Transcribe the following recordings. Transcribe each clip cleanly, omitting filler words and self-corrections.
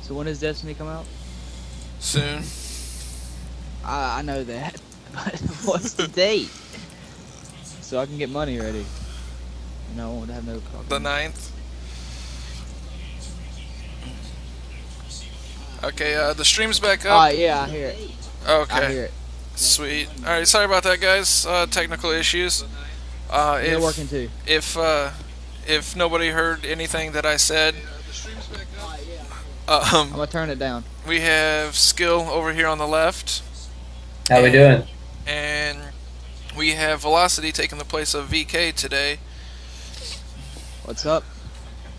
So when does Destiny come out? Soon. I know that, but what's the date? So I can get money ready. And I won't have no The fucking. 9th. Okay, the stream's back up. Yeah, I hear it. I Okay, hear it. sweet. Alright, sorry about that, guys. Technical issues. They're working too. If if nobody heard anything that I said, I'm um, gonna turn it down. we have Skill over here on the left, How we and doing? and we have Velocity taking the place of VK today. What's up?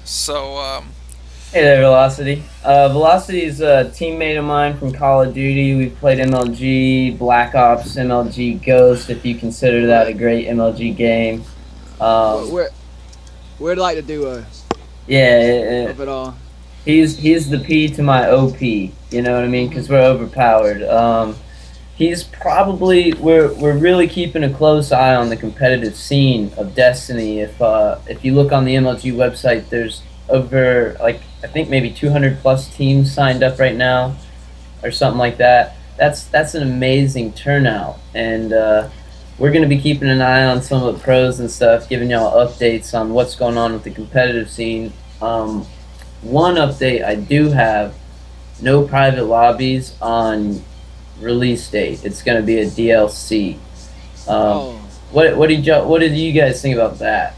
So Hey there, Velocity. Velocity's a teammate of mine from Call of Duty. We've played MLG, Black Ops, MLG Ghost, if you consider that a great MLG game. Um, We're we'd like to do a yeah, of it all. he's the P to my OP. You know what I mean? Because we're overpowered. He's probably we're really keeping a close eye on the competitive scene of Destiny. If you look on the MLG website, there's over like I think maybe 200 plus teams signed up right now, or something like that. That's an amazing turnout, and we're gonna be keeping an eye on some of the pros and stuff, giving y'all updates on what's going on with the competitive scene. One update I do have: no private lobbies on release date. It's going to be a DLC. Oh, What did you guys think about that?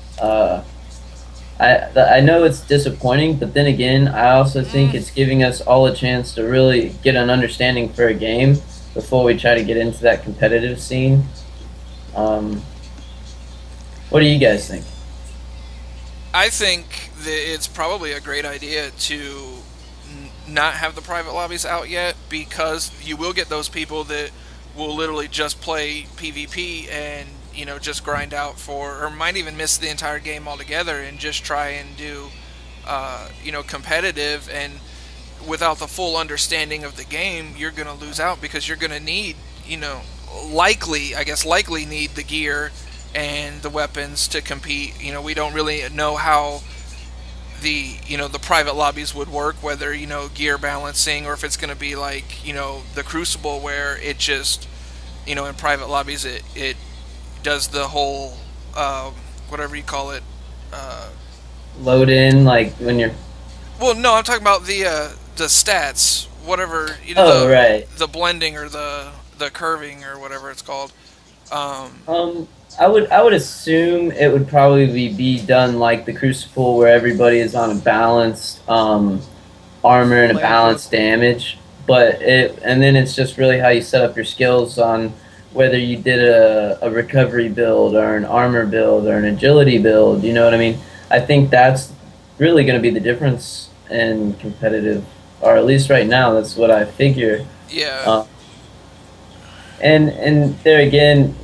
I know it's disappointing, but then again, I also think it's giving us all a chance to really get an understanding for a game before we try to get into that competitive scene. Um, what do you guys think? I think that it's probably a great idea to not have the private lobbies out yet, because you will get those people that will literally just play PvP and just grind out for, or might even miss the entire game altogether and just try and do competitive, and without the full understanding of the game, you're going to lose out, because you're going to need likely need the gear and the weapons to compete. We don't really know how the private lobbies would work, whether gear balancing, or if it's going to be like the Crucible, where it just in private lobbies it does the whole whatever you call it. Load in like when you're. Well, no, I'm talking about the stats, whatever Oh, right. the blending, or the curving, or whatever it's called. I would assume it would probably be done like the Crucible, where everybody is on a balanced armor and a balanced damage. And then it's just really how you set up your skills on whether you did a recovery build or an armor build or an agility build. You know what I mean? I think that's really going to be the difference in competitive, or at least right now, that's what I figure. Yeah. And there again,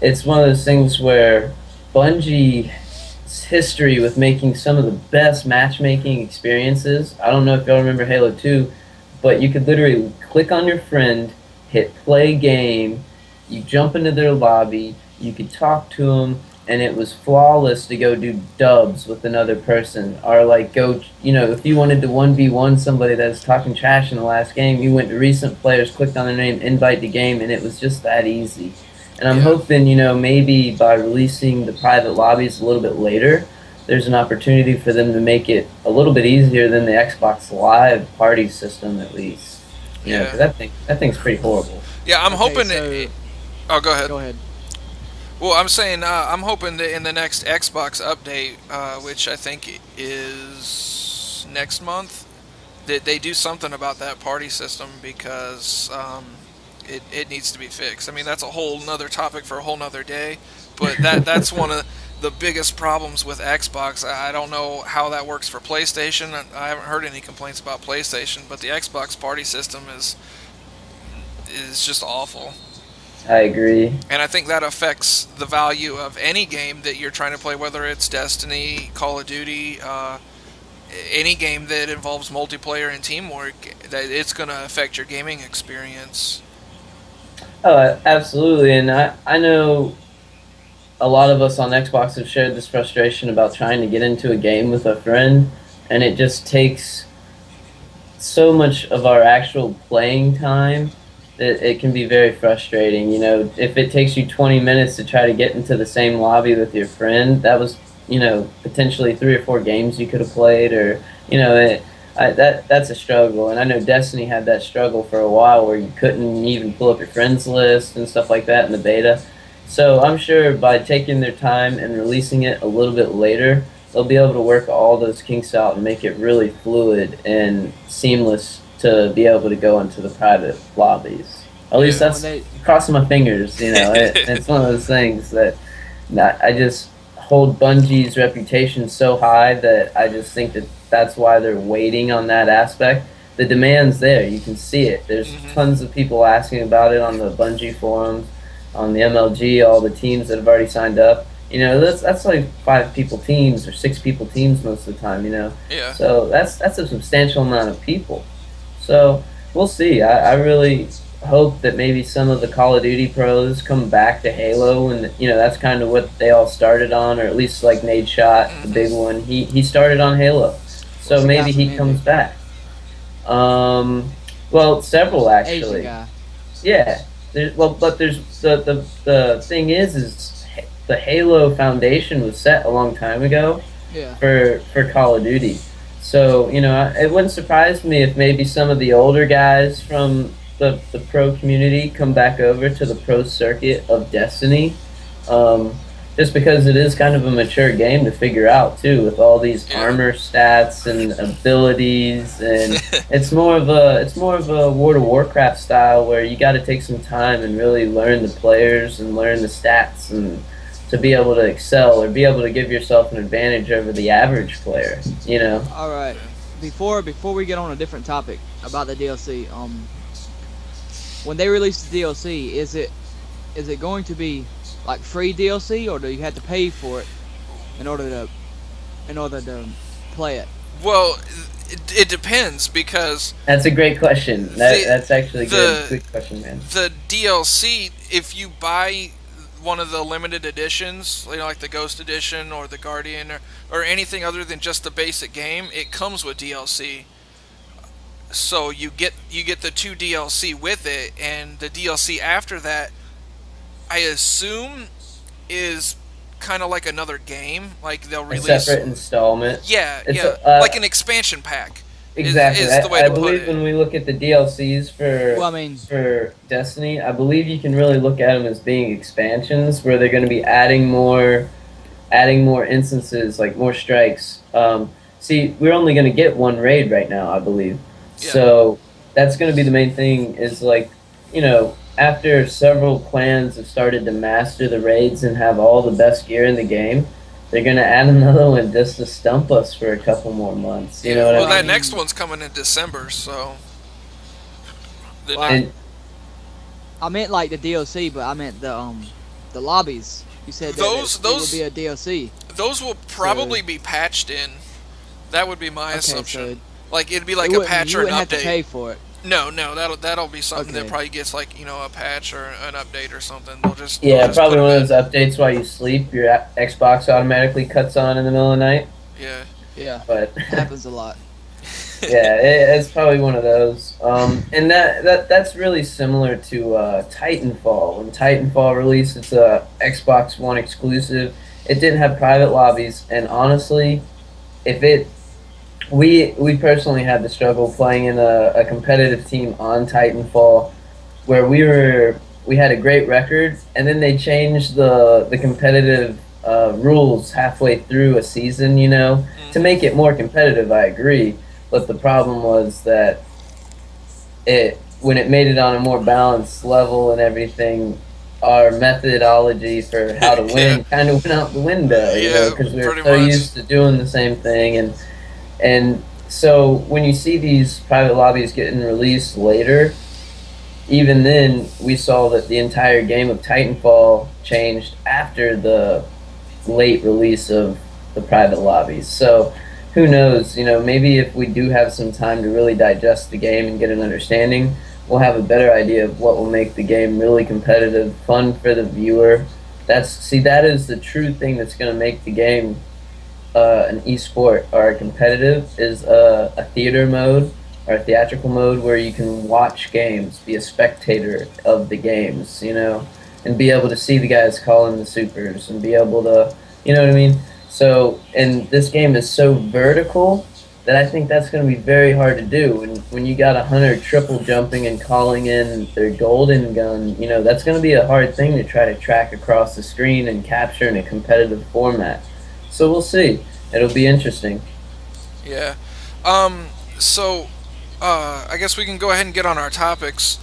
it's one of those things where Bungie's history with making some of the best matchmaking experiences. I don't know if y'all remember Halo 2, but you could literally click on your friend, hit play game, you jump into their lobby, you could talk to them, and it was flawless to go do dubs with another person. Or like go, if you wanted to 1v1 somebody that's talking trash in the last game, you went to recent players, clicked on their name, invite the game, and it was just that easy. And I'm hoping, maybe by releasing the private lobbies a little bit later, there's an opportunity for them to make it a little bit easier than the Xbox Live party system, at least. Because that thing's pretty horrible. Yeah, I'm hoping. so Oh, go ahead. go ahead. Well, I'm saying I'm hoping that in the next Xbox update, which I think is next month, that they do something about that party system, because it needs to be fixed. I mean, that's a whole nother topic for a whole nother day, but that's one of the biggest problems with Xbox. I don't know how that works for PlayStation. I haven't heard any complaints about PlayStation, but the Xbox party system is just awful. I agree. And I think that affects the value of any game that you're trying to play, whether it's Destiny, Call of Duty, any game that involves multiplayer and teamwork. That it's going to affect your gaming experience. Oh, absolutely. And I know a lot of us on Xbox have shared this frustration about trying to get into a game with a friend, and it just takes so much of our actual playing time that it can be very frustrating. You know, if it takes you 20 minutes to try to get into the same lobby with your friend, that was, you know, potentially 3 or 4 games you could have played, or, you know, that's a struggle. And I know Destiny had that struggle for a while where you couldn't even pull up your friends list and stuff like that in the beta. So I'm sure by taking their time and releasing it a little bit later, they'll be able to work all those kinks out and make it really fluid and seamless to be able to go into the private lobbies. At least that's crossing my fingers, you know. It's one of those things that I just hold Bungie's reputation so high that I just think that that's why they're waiting on that aspect. The demand's there. You can see it. There's tons of people asking about it on the Bungie forums, on the MLG, all the teams that have already signed up. You know, that's like 5-people teams or 6-people teams most of the time, you know. Yeah. So that's a substantial amount of people. So we'll see. I really hope that maybe some of the Call of Duty pros come back to Halo, and you know that's kind of what they all started on, or at least like Nadeshot, the big one. He started on Halo, so maybe he comes back. Well, several actually. Asian guy. Yeah. But there's the thing is the Halo foundation was set a long time ago. Yeah. For Call of Duty. So, you know, it wouldn't surprise me if maybe some of the older guys from the pro community come back over to the pro circuit of Destiny. Just because it is kind of a mature game to figure out, too, with all these armor stats and abilities. And it's more of a World of Warcraft style where you got to take some time and really learn the players and learn the stats and to be able to excel or be able to give yourself an advantage over the average player, you know. All right. Before we get on a different topic about the DLC, when they release the DLC, is it going to be like free DLC, or do you have to pay for it in order to play it? Well, it depends, because that's a great question. That's actually a good question, man. The DLC, if you buy one of the limited editions, you know, like the Ghost Edition or the Guardian or anything other than just the basic game, it comes with DLC. So you get the 2 DLC with it, and the DLC after that, I assume, is kind of like another game. Like they'll release a separate installment. Yeah, like an expansion pack. Exactly. Is the way I to put believe it. when we look at the DLCs for Destiny, I believe you can really look at them as being expansions where they're going to be adding more instances, like more strikes. See, we're only going to get 1 raid right now, I believe. Yeah. So that's going to be the main thing, is like, you know, after several clans have started to master the raids and have all the best gear in the game, they're going to add another one just to stump us for a couple more months. You know what I mean? Well, that next one's coming in December, so... I meant like the DLC, but I meant the lobbies. You said those would be a DLC. Those will probably be patched in. That would be my assumption. So like, it'd be like a patch or an update. You wouldn't have to pay for it. No, that'll be something that probably gets, like, you know, a patch or an update or something. They'll just probably one of those updates while you sleep, your Xbox automatically cuts on in the middle of the night. Yeah. But it happens a lot. Yeah, it's probably one of those. And that's really similar to Titanfall. When Titanfall released, it's a Xbox One exclusive. It didn't have private lobbies, and honestly, we personally had the struggle playing in a competitive team on Titanfall, where we had a great record, and then they changed the competitive rules halfway through a season, you know, to make it more competitive. I agree, but the problem was that when it made it on a more balanced level and everything, our methodology for how to win kind of went out the window, you know, because we were so used to doing the same thing. And so when you see these private lobbies getting released later, even then we saw that the entire game of Titanfall changed after the late release of the private lobbies. So who knows, you know, maybe if we do have some time to really digest the game and get an understanding, we'll have a better idea of what will make the game really competitive, fun for the viewer, That is the true thing that's going to make the game an esport or a competitive, is a theater mode or a theatrical mode where you can watch games, be a spectator of the games, and be able to see the guys calling the supers and be able to, you know what I mean? So, and this game is so vertical that I think that's going to be very hard to do. When you got a hunter triple jumping and calling in their golden gun, that's going to be a hard thing to try to track across the screen and capture in a competitive format. So we'll see. It'll be interesting. Yeah. So, I guess we can go ahead and get on our topics.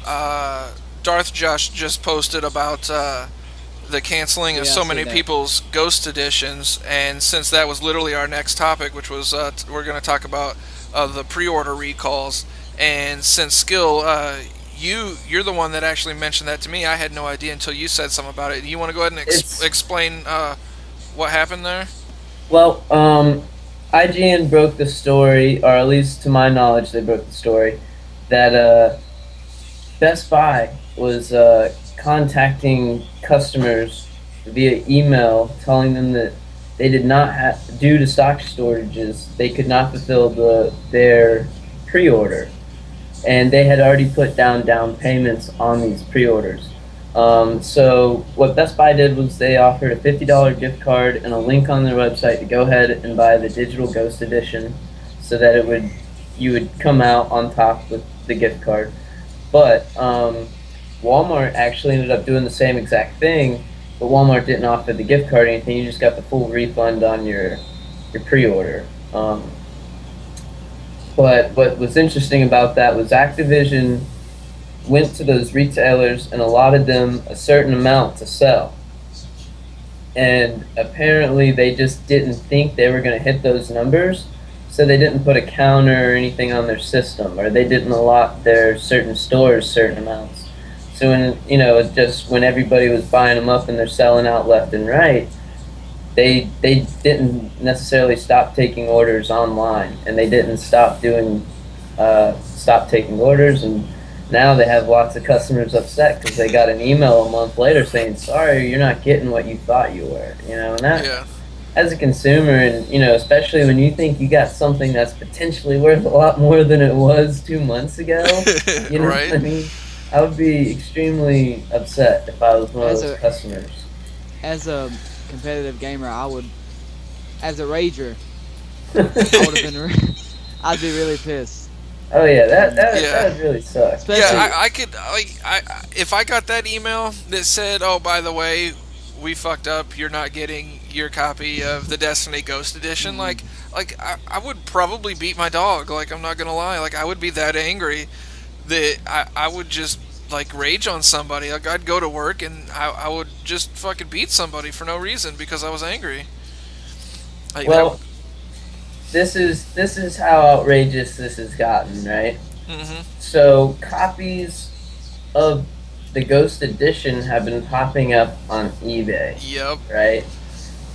Darth Josh just posted about the canceling of so many people's Ghost editions, and since that was literally our next topic, which was we're going to talk about the pre-order recalls, and since Skill, you're the one that actually mentioned that to me. I had no idea until you said something about it. You want to go ahead and explain what happened there? Well, IGN broke the story, or at least to my knowledge, they broke the story, that Best Buy was contacting customers via email, telling them that they did not have, due to stock shortages, they could not fulfill their pre-order, and they had already put down payments on these pre-orders. So what Best Buy did was they offered a $50 gift card and a link on their website to go ahead and buy the digital Ghost edition, so that you would come out on top with the gift card. But Walmart actually ended up doing the same exact thing, but Walmart didn't offer the gift card or anything. You just got the full refund on your pre-order. But what was interesting about that was Activision went to those retailers and allotted them a certain amount to sell. And apparently they just didn't think they were going to hit those numbers, so they didn't put a counter or anything on their system, or they didn't allot their certain stores certain amounts. So when everybody was buying them up and they're selling out left and right, they didn't necessarily stop taking orders online, and they didn't stop taking orders, and now they have lots of customers upset because they got an email a month later saying, sorry, you're not getting what you thought you were, and that, as a consumer, and especially when you think you got something that's potentially worth a lot more than it was 2 months ago, right? I mean, I would be extremely upset if I was one of those customers. As a competitive gamer, as a rager, I'd be really pissed. Oh yeah, that would really suck. Especially, I could if I got that email that said, "Oh, by the way, we fucked up. You're not getting your copy of the Destiny Ghost Edition." I would probably beat my dog. I'm not gonna lie. I would be that angry that I would just rage on somebody. I'd go to work and I would just fucking beat somebody for no reason because I was angry. This is how outrageous this has gotten, right? Mm-hmm. So copies of the Ghost Edition have been popping up on eBay. Yep. Right?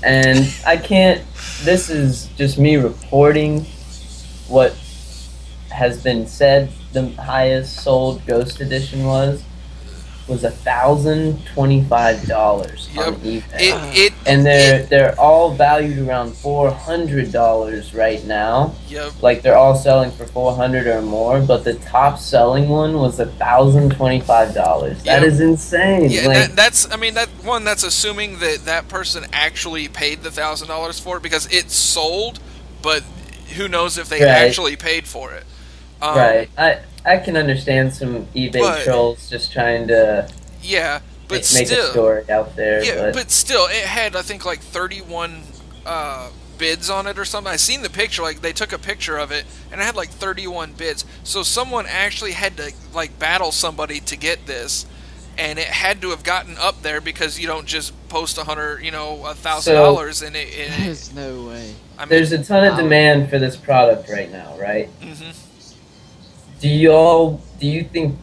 And this is just me reporting what has been said. The highest sold Ghost Edition was $1,025 on eBay. And they're all valued around $400 right now. Yep. They're all selling for $400 or more, but the top selling one was $1,025. That is insane. Yeah, that's assuming that person actually paid the $1,000 for it, because it's sold, but who knows if they actually paid for it. Right. I can understand some eBay trolls just trying to make a story out there. Yeah, but still, it had, I think, 31 bids on it or something. I seen the picture, they took a picture of it, and it had 31 bids. So someone actually had to battle somebody to get this, and it had to have gotten up there, because you don't just post $1,000 and it. There's no way. There's a ton of demand for this product right now, right? Mm-hmm. Do you think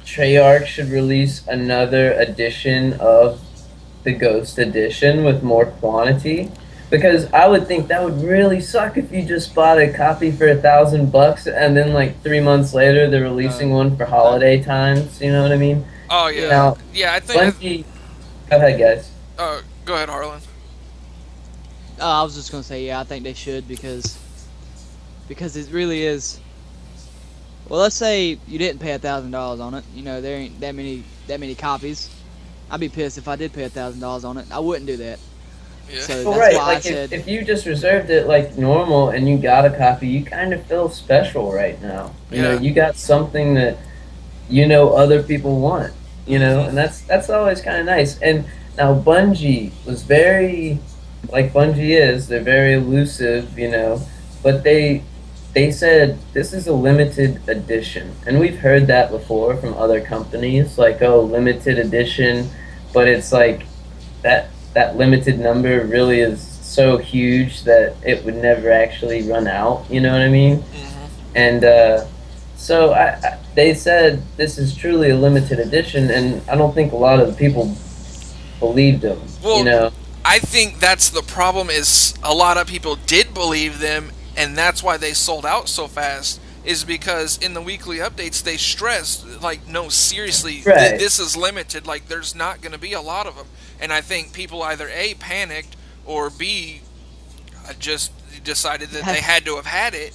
Treyarch should release another edition of the Ghost Edition with more quantity? Because I would think that would really suck if you just bought a copy for $1,000 and then 3 months later they're releasing one for holiday times. You know what I mean? Oh yeah. I think Go ahead, guys. Go ahead, Harlan. I was just gonna say, yeah, I think they should because it really is. Well, let's say you didn't pay $1,000 on it. You know, there ain't that many copies. I'd be pissed if I did pay $1,000 on it. I wouldn't do that. Yeah. So Well, that's right, why I like said, if you just reserved it like normal and you got a copy, you kind of feel special right now. You know, Yeah. you got something that you know other people want. You know, and that's always kind of nice. And now Bungie was very, like Bungie is, they're very elusive. You know, but they said this is a limited edition, and we've heard that before from other companies, like, oh, limited edition, but it's like that limited number really is so huge that it would never actually run out. You know what I mean? And so they said this is truly a limited edition, and I don't think a lot of the people believed them. Well, you know, I think that's the problem. Is a lot of people did believe them, and that's why they sold out so fast. Is because in the weekly updates they stressed, like, no, seriously, Right. this is limited. Like, there's not going to be a lot of them. And I think people either A, panicked, or B, just decided that they had to have had it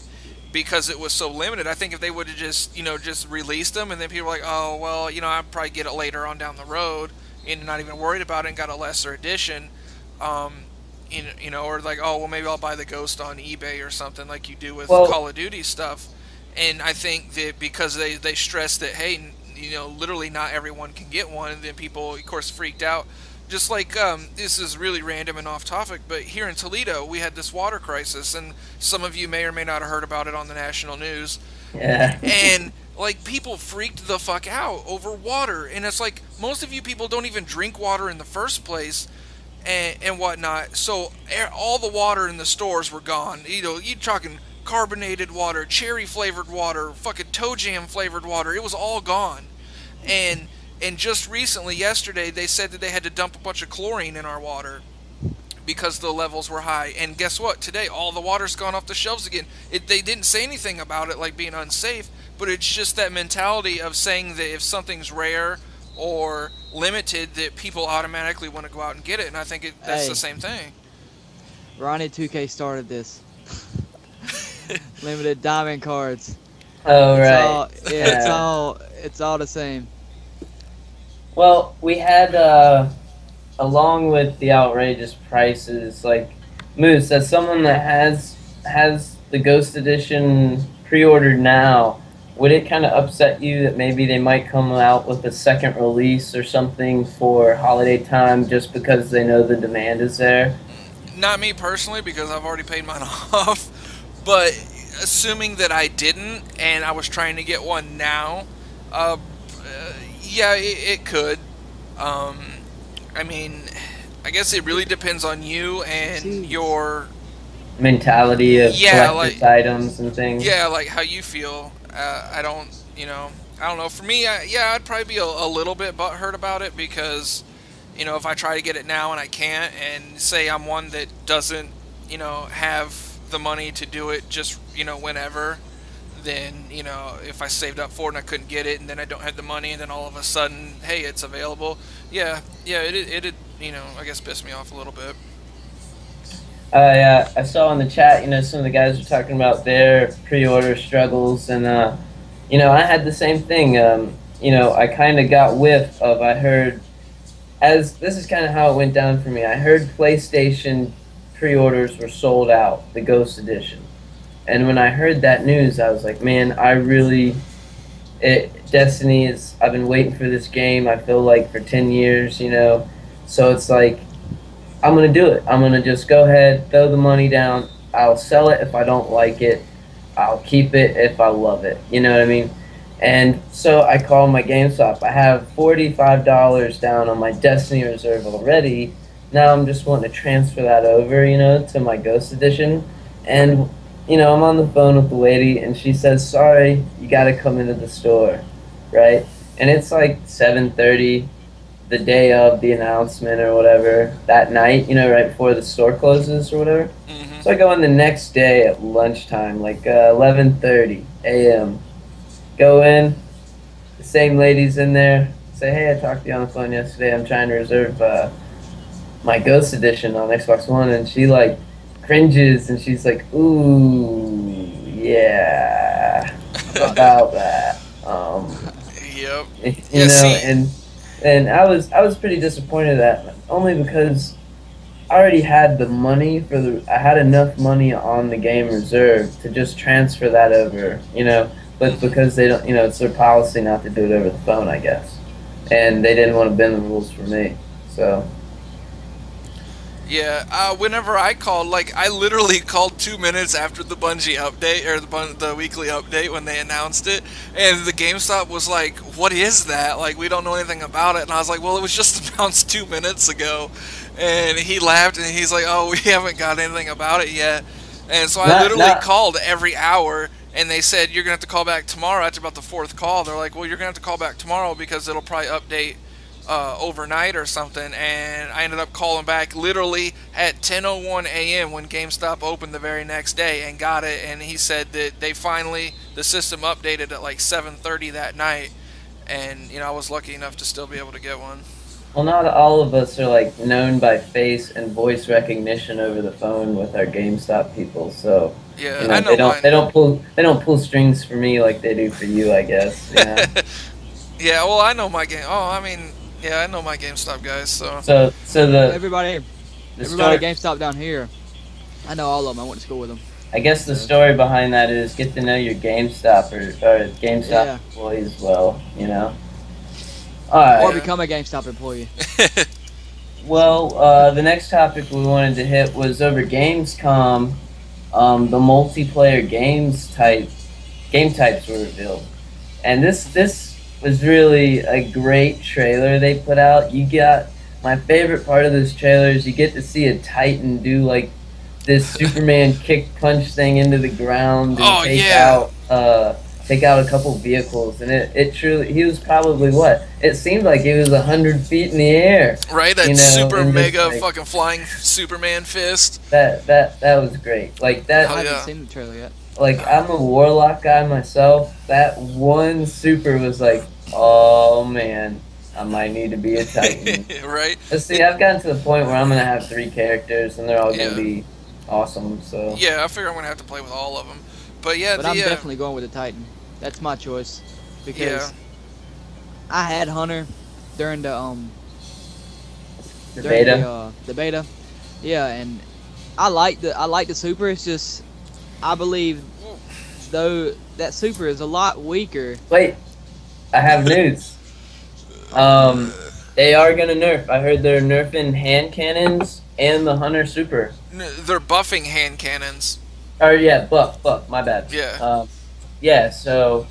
because it was so limited. I think if they would have just, just released them, and then people were like, oh, well, I'll probably get it later on down the road, and not even worried about it, and got a lesser edition, or like, oh, well, maybe I'll buy the Ghost on eBay or something like you do with Well- Call of Duty stuff. And I think that because they stressed that, hey, literally not everyone can get one, and then people, of course, freaked out. Just like, this is really random and off topic, but here in Toledo, we had this water crisis, and some of you may or may not have heard about it on the national news. yeah. And, like, people freaked the fuck out over water. And it's like, most of you people don't even drink water in the first place and whatnot. So all the water in the stores were gone. You're talking carbonated water, cherry-flavored water, fucking toe jam-flavored water. It was all gone. And just recently, yesterday, they said that they had to dump a bunch of chlorine in our water because the levels were high. And guess what? Today, all the water's gone off the shelves again. They didn't say anything about it like being unsafe, but it's just that mentality of saying that if something's rare or limited, that people automatically want to go out and get it. And I think that's the same thing. Ronnie 2K started this. Limited diamond cards. Oh, right. It's all the same. Well, we had, along with the outrageous prices, like, Moose, as someone that has the Ghost Edition pre-ordered now, would it kind of upset you that maybe they might come out with a second release or something for holiday time just because they know the demand is there? Not me personally, because I've already paid mine off. But assuming that I didn't, and I was trying to get one now, yeah, it could. I mean, I guess it really depends on you and your mentality of collector's like items and things. Yeah, like how you feel. I don't know. For me, I'd probably be a little bit butthurt about it because, if I try to get it now and I can't, and say I'm one that doesn't, have the money to do it just, whenever, then, if I saved up for it and I couldn't get it, and then I don't have the money, and then all of a sudden, hey, it's available. It'd, I guess piss me off a little bit. Yeah, I saw in the chat, some of the guys were talking about their pre-order struggles, and, I had the same thing. I kind of got whiff of, I heard, this is kind of how it went down for me. I heard PlayStation pre-orders were sold out, the Ghost Edition. And when I heard that news, I was like, man, Destiny is, I've been waiting for this game, I feel like, for 10 years, So it's like, I'm going to do it. I'm going to just go ahead, throw the money down. I'll sell it if I don't like it. I'll keep it if I love it. You know what I mean? And so I called my GameStop. I have $45 down on my Destiny reserve already. Now I'm just wanting to transfer that over, to my Ghost Edition. And, I'm on the phone with the lady, and she says, sorry, you got to come into the store, right? And it's like 7:30, the day of the announcement or whatever, that night, right before the store closes or whatever. Mm-hmm. So I go in the next day at lunchtime, like 11:30 a.m. Go in, the same lady's in there, say, hey, I talked to you on the phone yesterday. I'm trying to reserve my Ghost Edition on Xbox One, and she like cringes and she's like, ooh, yeah, about that. Yep. You Yeah, know, see- and I was pretty disappointed at that, only because I already had the money I had enough money on the game reserved to just transfer that over, you know, but because they don't, you know, it's their policy not to do it over the phone, I guess, and they didn't want to bend the rules for me, so. Yeah, whenever I called, like, I literally called 2 minutes after the Bungie update, or the weekly update when they announced it, and the GameStop was like, what is that? Like, we don't know anything about it. And I was like, well, it was just announced 2 minutes ago. And he laughed, and he's like, oh, we haven't got anything about it yet. And so I literally called every hour, and they said, you're going to have to call back tomorrow. After about the 4th call, they're like, well, you're going to have to call back tomorrow because it'll probably update overnight or something. And I ended up calling back literally at 10:01 a.m. when GameStop opened the very next day and got it. And he said that the system updated at like 7:30 that night. And, you know, I was lucky enough to still be able to get one. Well, not all of us are like known by face and voice recognition over the phone with our GameStop people, so yeah, you know, I know they don't pull strings for me like they do for you, I guess. You know? Yeah, well, I know my game. Oh, I mean, yeah, I know my GameStop guys. So everybody story, at GameStop down here, I know all of them. I went to school with them. I guess the story behind that is get to know your GameStop or GameStop employees well, you know. Or become a GameStop employee. Well, the next topic we wanted to hit was over Gamescom. The multiplayer game types were revealed, and this was really a great trailer they put out. You got my favorite part of this trailer is you get to see a Titan do like this Superman kick punch thing into the ground and take out a couple vehicles, and it truly, he was probably what? It seemed like he was 100 feet in the air. Right, that super mega fucking flying Superman fist. That was great. Like that. I haven't seen the trailer yet. Like, I'm a Warlock guy myself. That one super was like, oh man, I might need to be a Titan. Right. Let's see, I've gotten to the point where I'm gonna have 3 characters, and they're all gonna be awesome. So. Yeah, I figure I'm gonna have to play with all of them. But yeah, I'm definitely going with the Titan. That's my choice because I had Hunter during the beta. Yeah, and I like the super. It's just I believe though that super is a lot weaker. Wait, I have news. They are gonna nerf. I heard they're nerfing hand cannons and the Hunter super. They're buffing hand cannons. Or yeah, buff. My bad. Yeah. So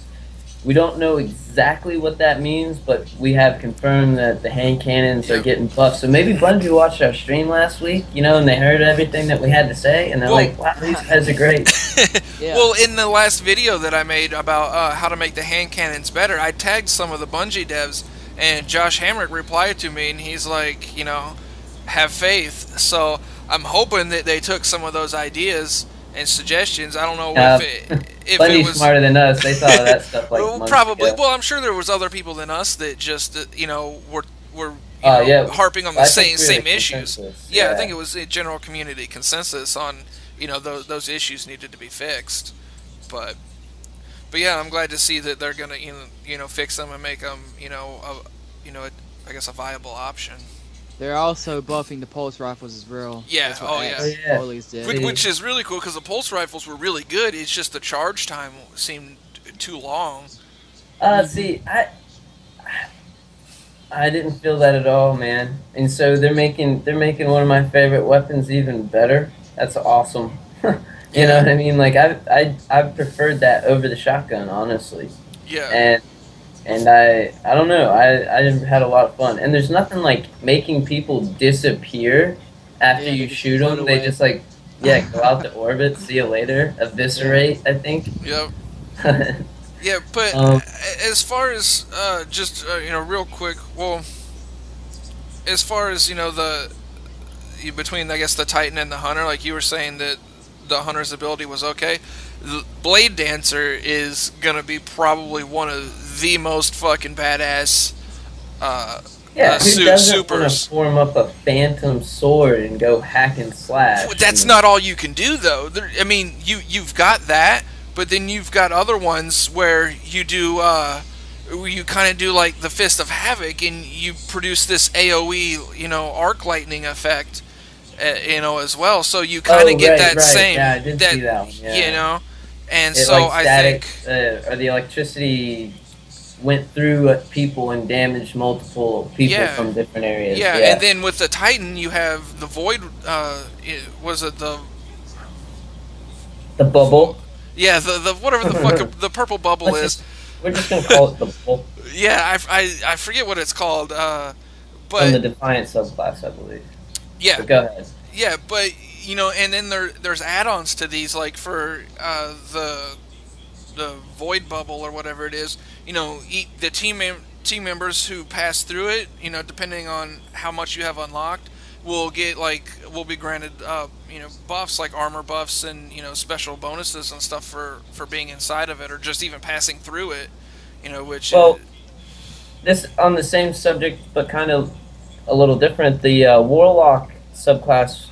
we don't know exactly what that means, but we have confirmed that the hand cannons are getting buffed. So maybe Bungie watched our stream last week, you know, and they heard everything that we had to say, and they're like, "Wow, these guys are great." Well, in the last video that I made about how to make the hand cannons better, I tagged some of the Bungie devs, and Josh Hamrick replied to me, and he's like, you know, have faith. So I'm hoping that they took some of those ideas and suggestions. I don't know if it was smarter than us. They thought of that stuff like probably. Ago. Well, I'm sure there was other people than us that just you know were harping on the same issues. Yeah, I think it was a general community consensus on those issues needed to be fixed. But yeah, I'm glad to see that they're gonna fix them and make them I guess a viable option. They're also buffing the pulse rifles as well. Yeah, which is really cool because the pulse rifles were really good. It's just the charge time seemed too long. See, I didn't feel that at all, man. And so they're making one of my favorite weapons even better. That's awesome. You know what I mean? Like I preferred that over the shotgun, honestly. Yeah. And I don't know, I had a lot of fun. And there's nothing like making people disappear after you shoot them. They just like, go out to orbit, see you later, eviscerate, I think. Yep. Yeah, but as far as, real quick, well, as far as, between, I guess, the Titan and the Hunter, like you were saying that the Hunter's ability was okay, Blade Dancer is going to be probably one of the most fucking badass Yeah, who doesn't want to supers. form up a phantom sword and go hack and slash? But that's not all you can do, though. I mean, you've got that, but then you've got other ones where you do where you kind of do like the Fist of Havoc, and you produce this AOE, arc lightning effect, as well. So you kind of get that same. Yeah, I did see that one. Yeah. And it, so like, I static, think, or the electricity went through people and damaged multiple people from different areas. Yeah, and then with the Titan, you have the Void. Was it the bubble? Yeah, the whatever the fuck the purple bubble is. We're just gonna call it the bubble. Yeah, I forget what it's called. But from the Defiant subclass, I believe. Yeah. But go ahead. Yeah, but and then there's add-ons to these, like for the Void Bubble or whatever it is. The team members who pass through it, depending on how much you have unlocked, will be granted buffs like armor buffs and special bonuses and stuff for being inside of it or just even passing through it. Which this on the same subject but kind of a little different. The Warlock subclass,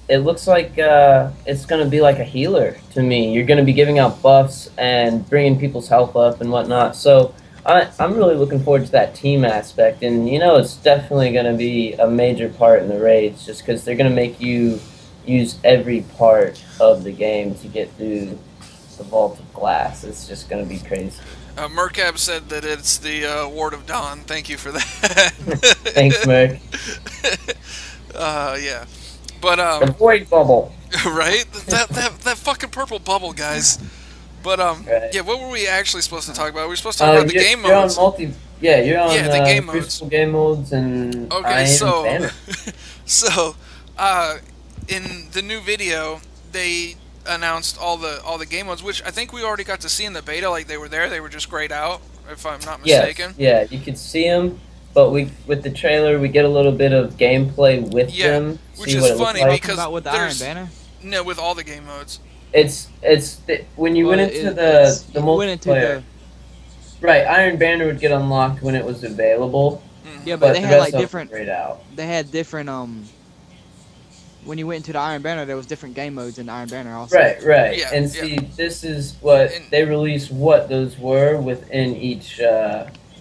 it looks like it's going to be like a healer to me. You're going to be giving out buffs and bringing people's health up and whatnot. So I'm really looking forward to that team aspect. And, it's definitely going to be a major part in the raids just because they're going to make you use every part of the game to get through the Vault of Glass. It's just going to be crazy. Mercab said that it's the Ward of Dawn. Thank you for that. Thanks, Merc. Yeah. But the Void Bubble. Right? That fucking purple bubble, guys. But right. Yeah, what were we actually supposed to talk about? We were supposed to talk about the game modes. You're on the game modes. Game modes and okay, Iron Banner. So in the new video, they announced all the game modes, which I think we already got to see in the beta. Like they were there, they were just grayed out, if I'm not mistaken. Yes, yeah, you could see them, but with the trailer we get a little bit of gameplay with them. Which is funny because about with the Iron Banner. No, with all the game modes. When you went into the multiplayer. Right, Iron Banner would get unlocked when it was available. Mm-hmm. Yeah, but they had like different. Out. They had different when you went into the Iron Banner, there was different game modes in the Iron Banner also. Right. Yeah, and see, this is what they released. What those were within each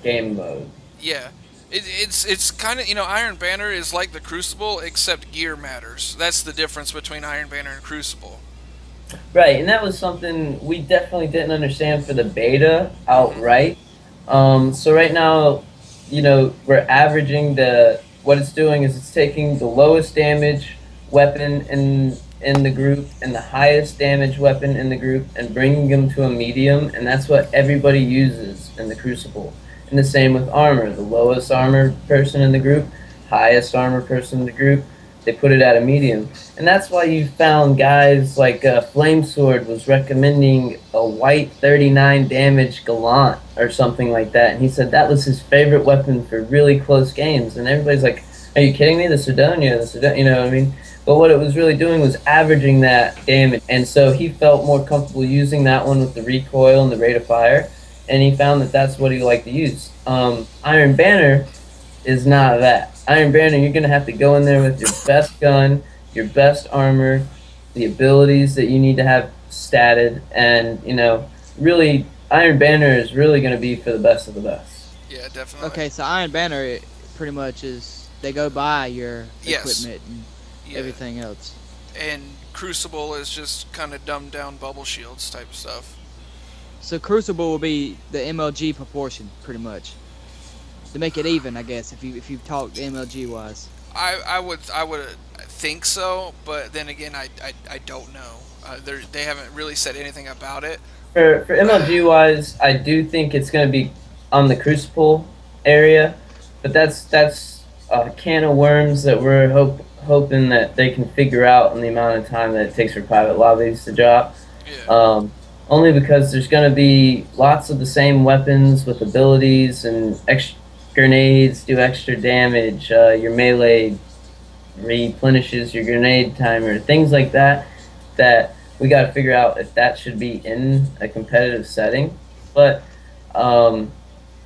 game mode. Yeah. It's kind of, Iron Banner is like the Crucible, except gear matters. That's the difference between Iron Banner and Crucible. Right, and that was something we definitely didn't understand for the beta outright. So right now, we're averaging what it's doing is it's taking the lowest damage weapon in the group and the highest damage weapon in the group and bringing them to a medium, and that's what everybody uses in the Crucible. And the same with armor. The lowest armor person in the group, highest armor person in the group, they put it at a medium. And that's why you found guys like Flamesword was recommending a white 39 damage Gallant or something like that. And he said that was his favorite weapon for really close games. And everybody's like, are you kidding me? The Sidonia, you know what I mean? But what it was really doing was averaging that damage. And so he felt more comfortable using that one with the recoil and the rate of fire. And he found that that's what he liked to use. Iron Banner is not that. Iron Banner, you're going to have to go in there with your best gun, your best armor, the abilities that you need to have statted, and, really, Iron Banner is really going to be for the best of the best. Yeah, definitely. Okay, so Iron Banner, it pretty much is, they go by your equipment and everything else. And Crucible is just kind of dumbed down bubble shields type stuff. So Crucible will be the MLG proportion, pretty much, to make it even, I guess. If you talk MLG wise, I would think so, but then again, I don't know. They haven't really said anything about it. For MLG wise, I do think it's going to be on the Crucible area, but that's a can of worms that we're hoping that they can figure out in the amount of time that it takes for private lobbies to drop. Yeah. Only because there's going to be lots of the same weapons with abilities and extra grenades do extra damage. Your melee replenishes your grenade timer, things like that. That we got to figure out if that should be in a competitive setting. But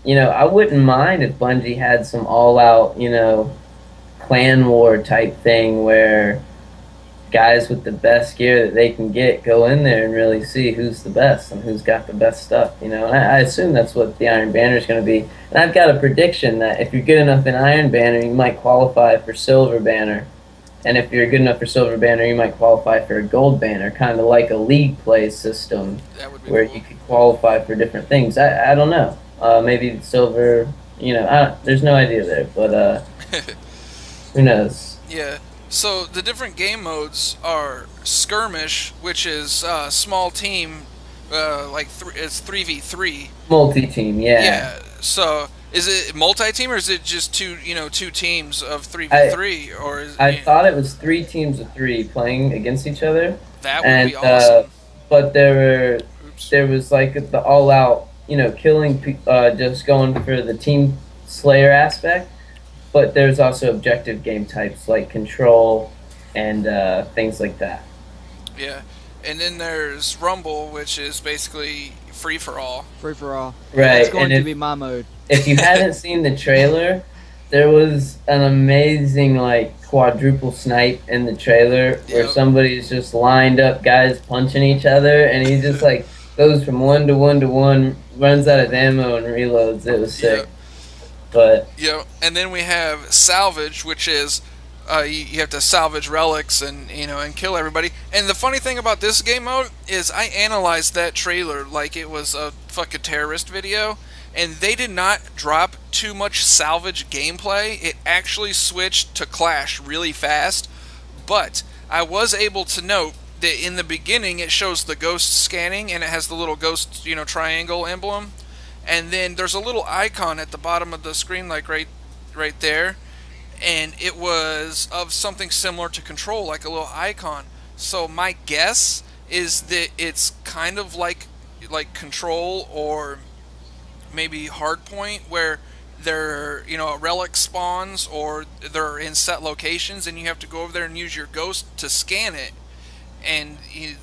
I wouldn't mind if Bungie had some all-out, clan war type thing where guys with the best gear that they can get go in there and really see who's the best and who's got the best stuff. And I assume that's what the Iron Banner is going to be. And I've got a prediction that if you're good enough in Iron Banner, you might qualify for Silver Banner. And if you're good enough for Silver Banner, you might qualify for a Gold Banner, kind of like a league play system where cool. you could qualify for different things. I don't know. Maybe Silver, there's no idea there, but who knows? Yeah. So the different game modes are Skirmish, which is small team, it's 3v3. Multi-team, yeah. Yeah. So is it multi-team or is it just two teams of 3v3 or is I thought it was 3 teams of 3 playing against each other. That would be awesome. But there was like the all-out, killing, just going for the team slayer aspect. But there's also objective game types like Control and things like that. Yeah, and then there's Rumble, which is basically free for all. Free for all. Right. It's going to be my mode. If you hadn't seen the trailer, there was an amazing quadruple snipe in the trailer where somebody's just lined up, guys punching each other, and he just goes from 1 to 1 to 1, runs out of ammo and reloads. It was sick. Yep. But and then we have Salvage, which is you have to salvage relics and and kill everybody. And the funny thing about this game mode is I analyzed that trailer like it was a fucking terrorist video, and they did not drop too much salvage gameplay. It actually switched to Clash really fast, but I was able to note that in the beginning it shows the ghost scanning and it has the little ghost triangle emblem. And then there's a little icon at the bottom of the screen, like right there, and it was of something similar to Control, like a little icon. So my guess is that it's kind of like Control or maybe Hardpoint, where they're a relic spawns or they're in set locations, and you have to go over there and use your ghost to scan it. And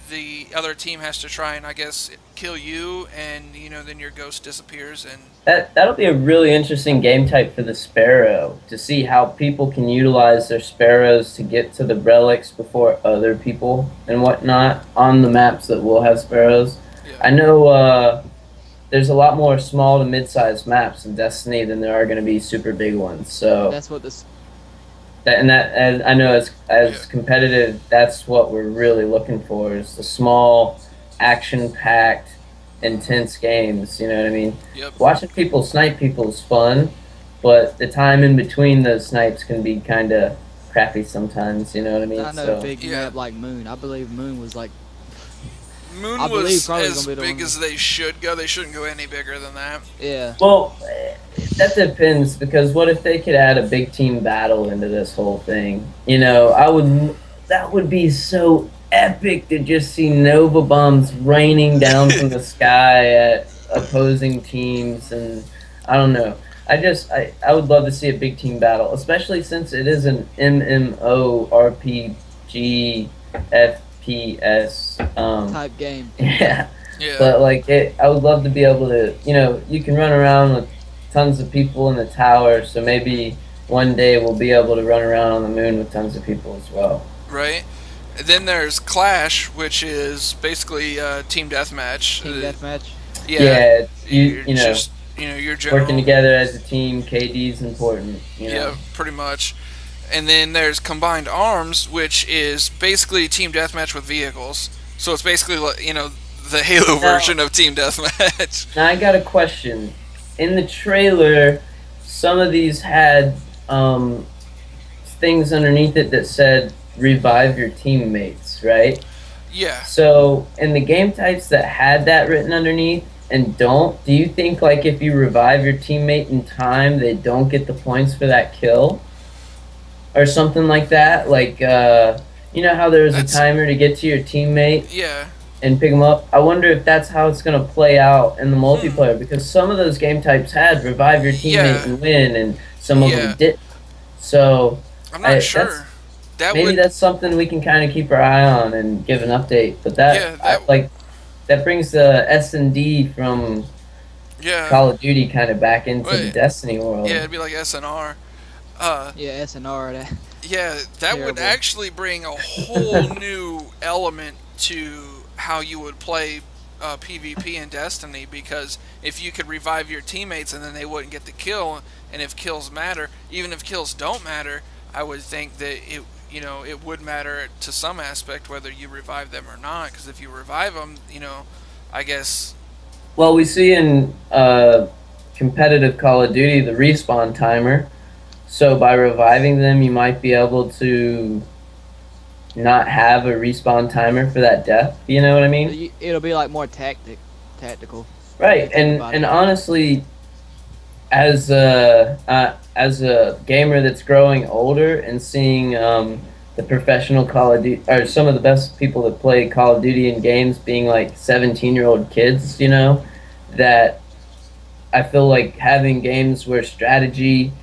the other team has to try and, I guess, kill you, and then your ghost disappears. And that'll be a really interesting game type for the Sparrow, to see how people can utilize their Sparrows to get to the relics before other people and whatnot on the maps that will have Sparrows. Yeah. I know there's a lot more small to mid-sized maps in Destiny than there are going to be super big ones. So that's what this. And I know as competitive, that's what we're really looking for, is the small, action-packed, intense games. You know what I mean? Yep. Watching people snipe people is fun, but the time in between those snipes can be kind of crappy sometimes. You know what I mean? I know a big map like Moon. I believe Moon was like. Moon was as big as they should go. They shouldn't go any bigger than that. Yeah. Well, that depends, because what if they could add a big team battle into this whole thing? That would be so epic to just see Nova bombs raining down from the sky at opposing teams, and I don't know. I would love to see a big team battle, especially since it is an MMORPG FPS type game. Yeah. Yeah. But I would love to be able to, you can run around with tons of people in the tower, so maybe one day we'll be able to run around on the moon with tons of people as well. Right. And then there's Clash, which is basically team deathmatch. Team deathmatch. Yeah. You're working together as a team. KD's important. Yeah, pretty much. And then there's Combined Arms, which is basically team deathmatch with vehicles. So it's basically the Halo version of team deathmatch. Now I got a question. In the trailer, some of these had things underneath it that said revive your teammates, right? Yeah. So in the game types that had that written underneath and do you think if you revive your teammate in time, they don't get the points for that kill? Or something like that? You know how there's a timer to get to your teammate? Yeah. And pick them up? I wonder if that's how it's going to play out in the multiplayer, because some of those game types had revive your teammate and win, and some of them didn't. So I'm not sure. That's something we can kind of keep our eye on and give an update. But that brings the S&D from Yeah. Call of Duty kind of back into the Wait. Destiny world. Yeah, it'd be like SNR. Yeah, SNR. That. Yeah, that would Terrible. actually bring a whole new element to how you would play PvP in Destiny, because if you could revive your teammates and then they wouldn't get the kill, and if kills matter, even if kills don't matter, I would think that it would matter to some aspect whether you revive them or not, because if you revive them, I guess. Well, we see in competitive Call of Duty the respawn timer. So by reviving them, you might be able to not have a respawn timer for that death. You know what I mean? It'll be like more tactical. Right. And honestly, as a gamer that's growing older and seeing the professional Call of Duty, or some of the best people that play Call of Duty in games being like 17-year-old kids, that I feel like having games where strategy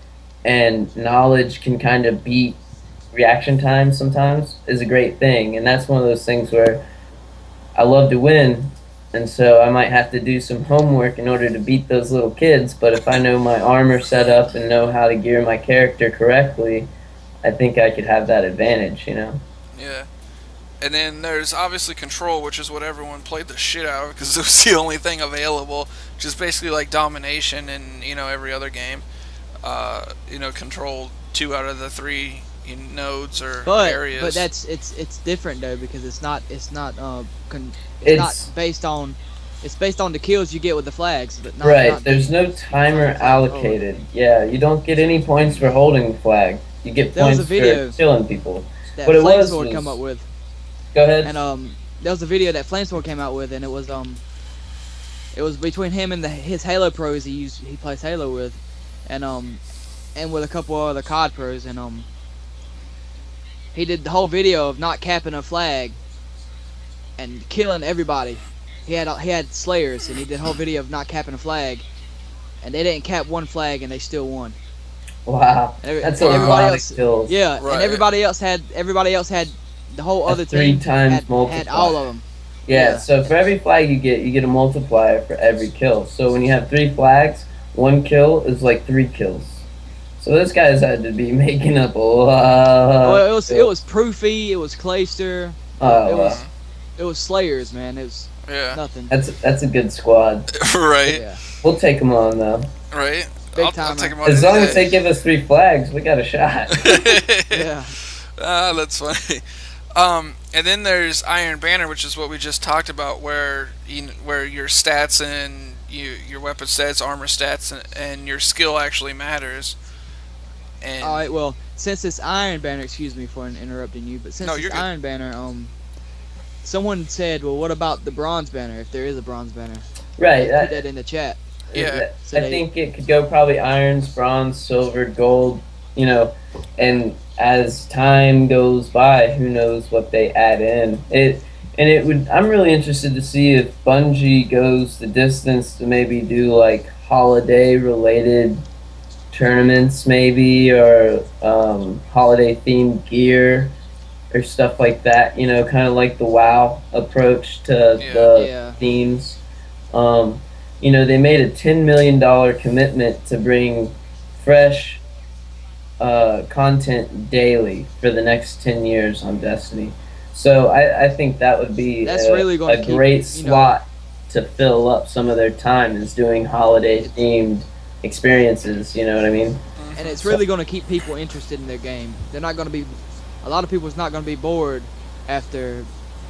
and knowledge can kind of beat reaction time sometimes is a great thing. And that's one of those things where I love to win, and so I might have to do some homework in order to beat those little kids, but if I know my armor set up and know how to gear my character correctly, I think I could have that advantage, Yeah. And then there's obviously Control, which is what everyone played the shit out of because it was the only thing available, which is basically like domination in, every other game. Control 2 out of the 3 nodes or areas. But it's different though, because it's not based on the kills you get with the flags. But not there's no timer allocated. Yeah, you don't get any points for holding the flag. You get points for killing people. That Flamesword come up with. Go ahead. And there was a video that Flamesword came out with, and it was between him and his Halo pros he plays Halo with, and with a couple other COD pros, and he did the whole video of not capping a flag and killing everybody. He had Slayers, and he did a whole video of not capping a flag, and they didn't cap one flag, and they still won. Wow, that's a lot of kills. Yeah, right. And everybody else had the whole other team had all of them. Yeah, so for every flag you get a multiplier for every kill. So when you have 3 flags, 1 kill is like 3 kills. So those guys had to be making up a lot. Well, it was Proofy, it was Clayster, it was Slayers, man. It was nothing. That's a good squad. Right. Yeah. We'll take them on though. Right. Big time. I'll take them on as long as they give us 3 flags, we got a shot. Yeah. That's funny. And then there's Iron Banner, which is what we just talked about, where your stats and your weapon stats, armor stats, and your skill actually matters. And all right. Well, since it's Iron Banner, excuse me for interrupting you, but since it's Iron Banner, someone said, well, what about the Bronze Banner, if there is a Bronze Banner? Right. Put that in the chat. Yeah. I think it could go probably irons, bronze, silver, gold, and as time goes by, who knows what they add in. I'm really interested to see if Bungie goes the distance to maybe do like holiday related tournaments maybe, or holiday themed gear or stuff like that, kind of like the WoW approach to the themes. They made a $10 million commitment to bring fresh content daily for the next 10 years on Destiny. So I think that would be a great slot to fill up some of their time, is doing holiday themed experiences, you know what I mean? And it's really going to keep people interested in their game. They're not going to be, a lot of people's not going to be bored after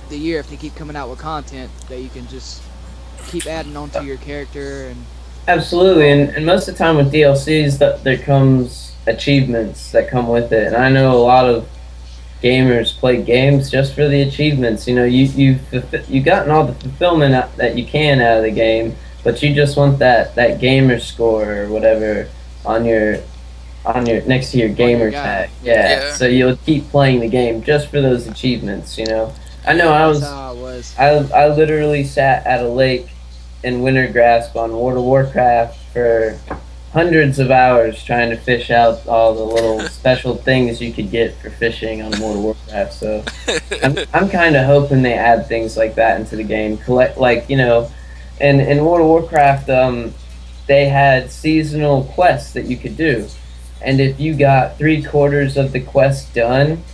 the year if they keep coming out with content that you can just keep adding on to your character. And absolutely, and most of the time with DLCs, there comes achievements that come with it, and I know a lot of gamers play games just for the achievements. You've gotten all the fulfillment that you can out of the game, but you just want that gamer score or whatever on your next to your gamer tag. Yeah. So you'll keep playing the game just for those achievements. I know I literally sat at a lake in Wintergrasp on World of Warcraft for hundreds of hours trying to fish out all the little special things you could get for fishing on World of Warcraft. So I'm kind of hoping they add things like that into the game. In World of Warcraft, they had seasonal quests that you could do. And if you got 3/4 of the quest done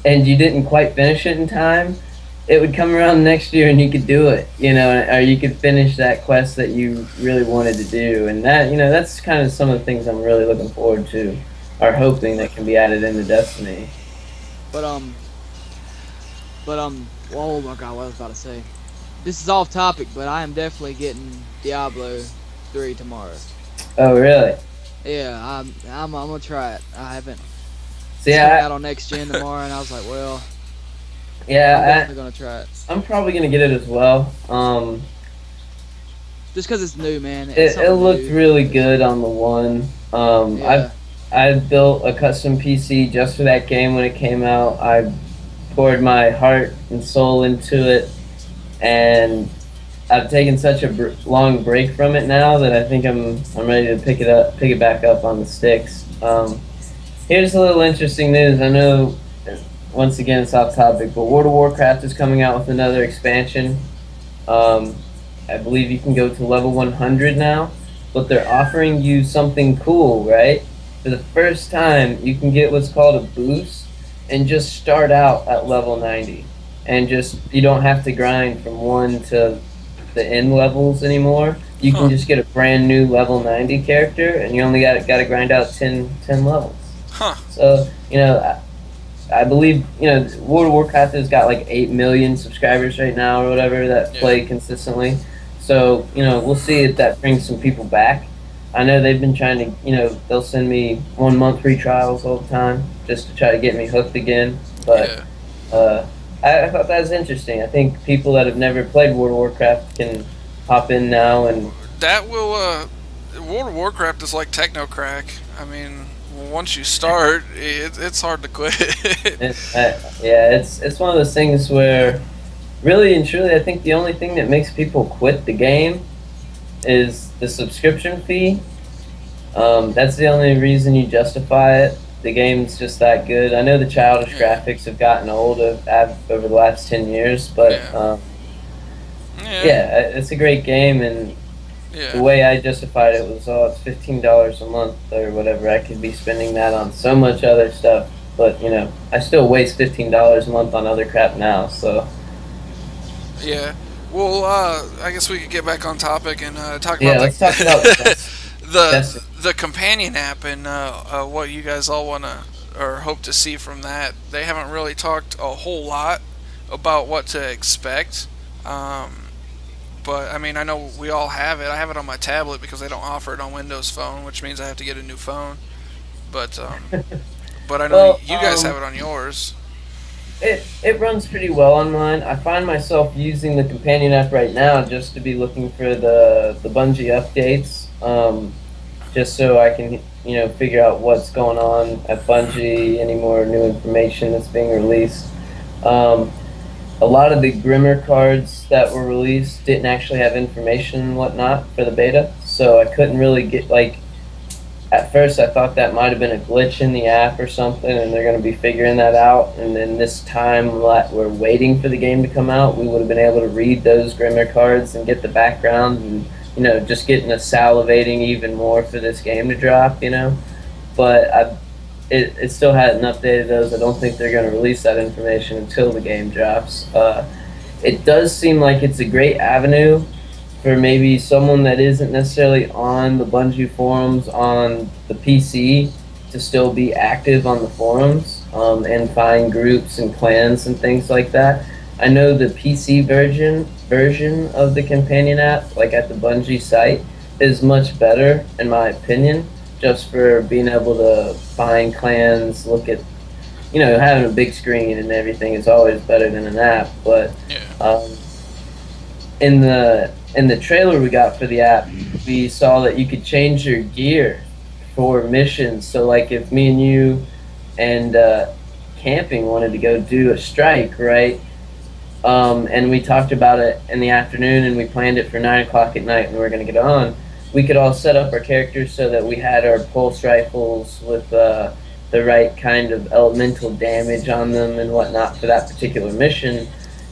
and you didn't quite finish it in time, it would come around next year and you could do it, or you could finish that quest that you really wanted to do. And that, that's kind of some of the things I'm really looking forward to, or hoping that can be added into Destiny. But oh my God, what I was about to say. This is off topic, but I am definitely getting Diablo 3 tomorrow. Oh, really? Yeah, I'm gonna try it. I haven't. See, it's coming out on next gen tomorrow, and I was like, well, yeah, I'm definitely gonna try it. I'm probably gonna get it as well. Just because it's new, man. It looked really good on the one. Yeah. I built a custom PC just for that game when it came out. I poured my heart and soul into it, and I've taken such a long break from it now that I think I'm ready to pick it back up on the sticks. Here's a little interesting news. I know, once again, it's off topic, but World of Warcraft is coming out with another expansion. I believe you can go to level 100 now, but they're offering you something cool, right? For the first time, you can get what's called a boost and just start out at level 90. And you don't have to grind from 1 to the end levels anymore. You can just get a brand new level 90 character, and you only got to grind out 10 levels. Huh. So, I believe, World of Warcraft has got like 8 million subscribers right now or whatever that play consistently. So, we'll see if that brings some people back. I know they've been trying to, they'll send me 1 month free trials all the time just to try to get me hooked again. But I thought that was interesting. I think people that have never played World of Warcraft can hop in now and... That will, World of Warcraft is like Technocrack. I mean, once you start, it's hard to quit. It's one of those things where, really and truly, I think the only thing that makes people quit the game is the subscription fee. That's the only reason you justify it. The game's just that good. I know the childish graphics have gotten old over the last 10 years, but it's a great game, and the way I justified it was, it's $15 a month or whatever. I could be spending that on so much other stuff, but I still waste $15 a month on other crap now. So yeah, well, I guess we could get back on topic and talk about let's talk about the companion app and what you guys all want to or hope to see from that. They haven't really talked a whole lot about what to expect. But, I mean, I know we all have it. I have it on my tablet because they don't offer it on Windows Phone, which means I have to get a new phone. But but I know you guys have it on yours. It runs pretty well on mine. I find myself using the companion app right now just to be looking for the Bungie updates, just so I can figure out what's going on at Bungie, any more new information that's being released. A lot of the Grimmer cards that were released didn't actually have information and whatnot for the beta, so I couldn't really get, at first I thought that might have been a glitch in the app or something, and they're going to be figuring that out, and then this time we're waiting for the game to come out, we would have been able to read those Grimmer cards and get the background, and just getting us salivating even more for this game to drop, but it still hadn't updated those. I don't think they're going to release that information until the game drops. It does seem like it's a great avenue for maybe someone that isn't necessarily on the Bungie forums on the PC to still be active on the forums and find groups and clans and things like that. I know the PC version of the companion app, at the Bungie site, is much better in my opinion, just for being able to find clans, look at, having a big screen and everything is always better than an app. But in the trailer we got for the app, we saw that you could change your gear for missions. So if me and you and Camping wanted to go do a strike, right? And we talked about it in the afternoon, and we planned it for 9 o'clock at night, and we were going to get on. We could all set up our characters so that we had our pulse rifles with the right kind of elemental damage on them and whatnot for that particular mission.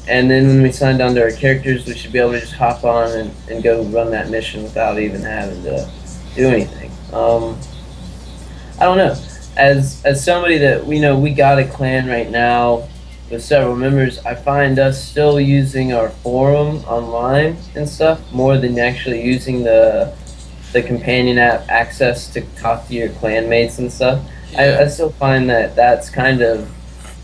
and then when we sign down to our characters, we should be able to just hop on and go run that mission without even having to do anything. I don't know. As somebody that we got a clan right now with several members, I find us still using our forum online and stuff more than actually using the companion app access to talk to your clanmates and stuff. Yeah. I still find that that's kind of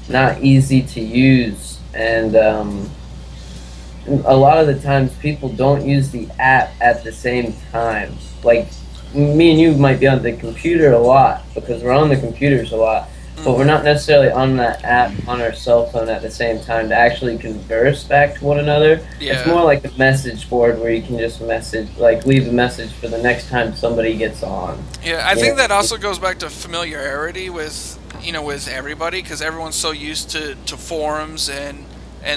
not easy to use, and a lot of the times people don't use the app at the same time. Like, me and you might be on the computer a lot because we're on the computers a lot, but we're not necessarily on that app on our cell phone at the same time to actually converse back to one another. Yeah. It's more like a message board where you can just leave a message for the next time somebody gets on. Yeah, I think that also goes back to familiarity with with everybody, because everyone's so used to forums and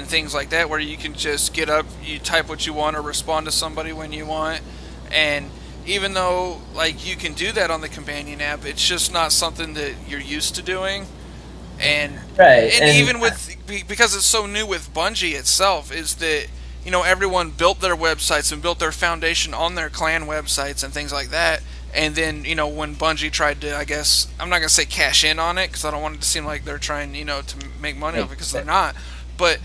things like that, where you can just get up, you type what you want, or respond to somebody when you want, and even though like you can do that on the companion app, it's just not something that you're used to doing. And right, and even with, because it's so new with Bungie itself, is that everyone built their websites and built their foundation on their clan websites and things like that. And then when Bungie tried to, I guess, I'm not gonna say cash in on it, because I don't want it to seem like they're trying to make money off it, because they're not. But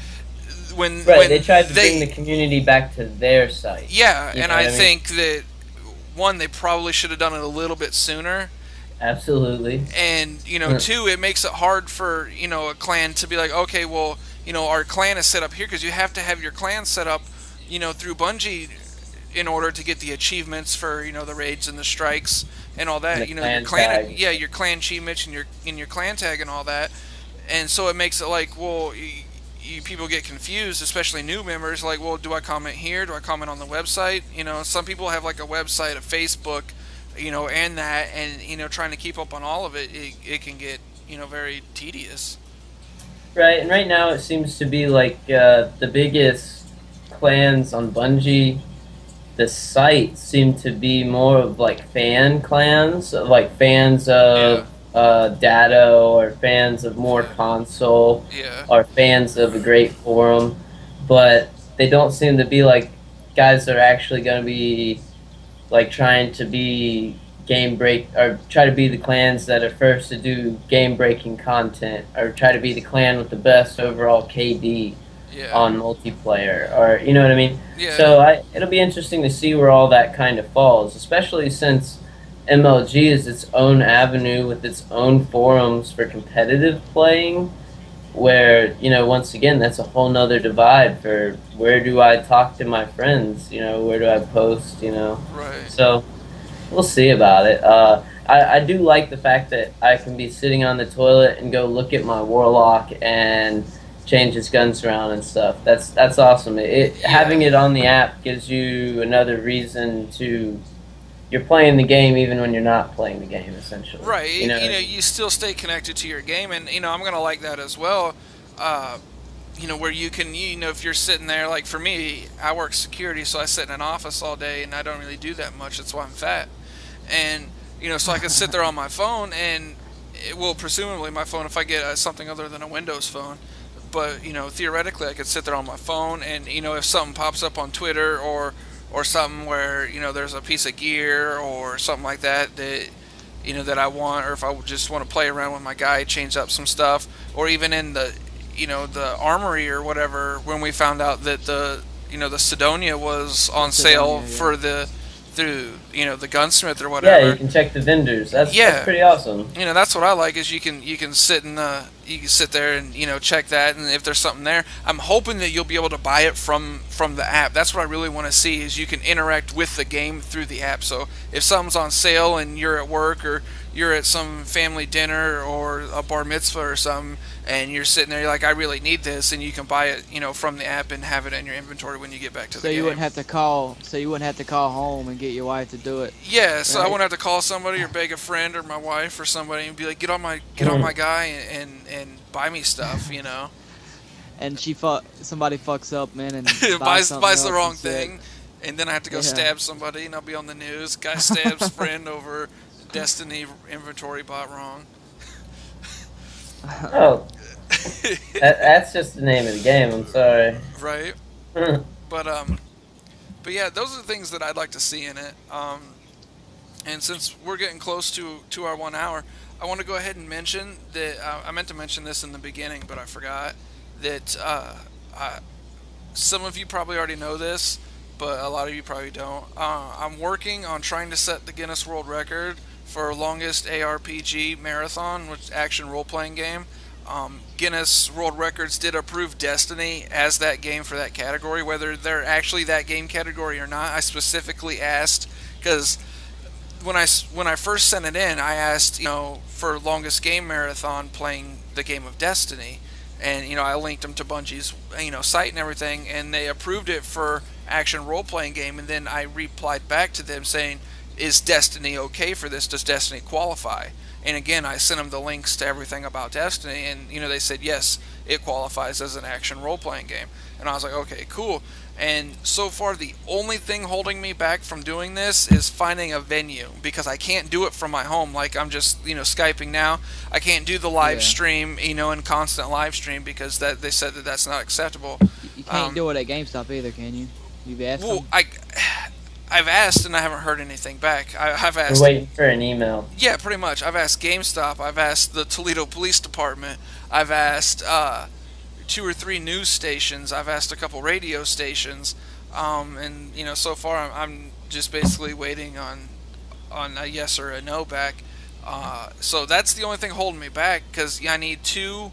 when they tried to bring the community back to their site. Yeah, and I think that one, they probably should have done it a little bit sooner. Absolutely. And two, it makes it hard for a clan to be like, okay, well, our clan is set up here, because you have to have your clan set up through Bungie in order to get the achievements for the raids and the strikes and all that. Your clan your clan achievements and your clan tag and all that. And so it makes it like, well, people get confused, especially new members, like, well, do I comment here? Do I comment on the website? Some people have like a website, a Facebook, and that, and trying to keep up on all of it, it can get very tedious. Right, and right now it seems to be like the biggest clans on Bungie, the sites seem to be more of like fan clans, like fans of Datto, or fans of more console, or fans of a great forum, but they don't seem to be like guys that are actually going to be like trying to be or try to be the clans that are first to do game breaking content, or try to be the clan with the best overall KD on multiplayer, or you know what I mean? Yeah. So it'll be interesting to see where all that kind of falls, especially since MLG is its own avenue with its own forums for competitive playing, where once again, that's a whole nother divide for where do I talk to my friends, where do I post, Right. So we'll see about it. I do like the fact that I can be sitting on the toilet and go look at my Warlock and change his guns around and stuff. That's awesome. Having it on the app gives you another reason to. You're playing the game even when you're not playing the game, essentially. Right. You still stay connected to your game, and I'm gonna like that as well. Where you can, if you're sitting there, like for me, I work security, so I sit in an office all day, and I don't really do that much. That's why I'm fat. And so I can sit there on my phone, and presumably my phone, if I get something other than a Windows phone. But theoretically, I could sit there on my phone, and if something pops up on Twitter or something where there's a piece of gear or something like that that I want, or if I just want to play around with my guy, change up some stuff, or even in the the armory or whatever, when we found out that the Sidonia was on sale for through the gunsmith or whatever. Yeah, you can check the vendors. That's pretty awesome. That's what I like, is you can sit there and check that, and if there's something there, I'm hoping that you'll be able to buy it from the app. That's what I really want to see, is you can interact with the game through the app. So if something's on sale and you're at work, or you're at some family dinner or a bar mitzvah or something, and you're sitting there, you're like, I really need this, and you can buy it from the app and have it in your inventory when you get back to the game. So you wouldn't have to call home and get your wife to do it. Yeah, so I wouldn't have to call somebody or beg a friend or my wife or somebody and be like, get on my guy and buy me stuff, And somebody fucks up, man, and buys the wrong thing, and then I have to go stab somebody, and I'll be on the news. Guy stabs friend over Destiny inventory bought wrong. Oh, That's just the name of the game. I'm sorry. Right. But but yeah, those are the things that I'd like to see in it. And since we're getting close to our 1 hour, I want to go ahead and mention that I meant to mention this in the beginning, but I forgot that some of you probably already know this, but a lot of you probably don't. I'm working on trying to set the Guinness World Record for longest ARPG marathon, which is action role-playing game. Guinness World Records did approve Destiny as that game for that category, whether they're actually that game category or not. I specifically asked because when I first sent it in, I asked, for longest game marathon playing the game of Destiny, and I linked them to Bungie's site and everything, and they approved it for action role playing game. And then I replied back to them saying, "Is Destiny okay for this? Does Destiny qualify?" And again, I sent them the links to everything about Destiny, and they said yes, it qualifies as an action role playing game. And I was like, okay, cool. And so far, the only thing holding me back from doing this is finding a venue, because I can't do it from my home. Like, I'm just, Skyping now. I can't do the live stream, and constant live stream, because they said that that's not acceptable. You can't do it at GameStop either, can you? You've asked them? I've asked and I haven't heard anything back. I've asked. We're waiting for an email. Yeah, pretty much. I've asked GameStop. I've asked the Toledo Police Department. I've asked 2 or 3 news stations. I've asked a couple radio stations, and so far I'm just basically waiting on a yes or a no back. So that's the only thing holding me back, because I need two